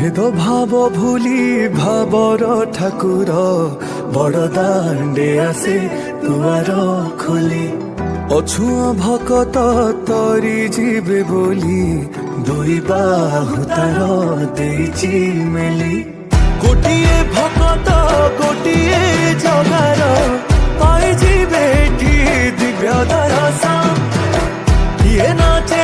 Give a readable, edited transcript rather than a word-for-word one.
ভেদ ভাব ভুলি ভাবর ঠাকুর বড় দাণ্ডে আসে দুয়ার খোলি অছুঁ ভকত তরি ଯିବେ ବୋଲି ଦୁଇ ବାହୁ ତାର ଦେଇଛି ମେଲି ଗୋଟିଏ ଭକତ ଗୋଟିଏ ଜଗାର ପାଇଯିବେ ଏଠି ଦିବ୍ୟ ଦର୍ଶନ କିଏ ନାଚେ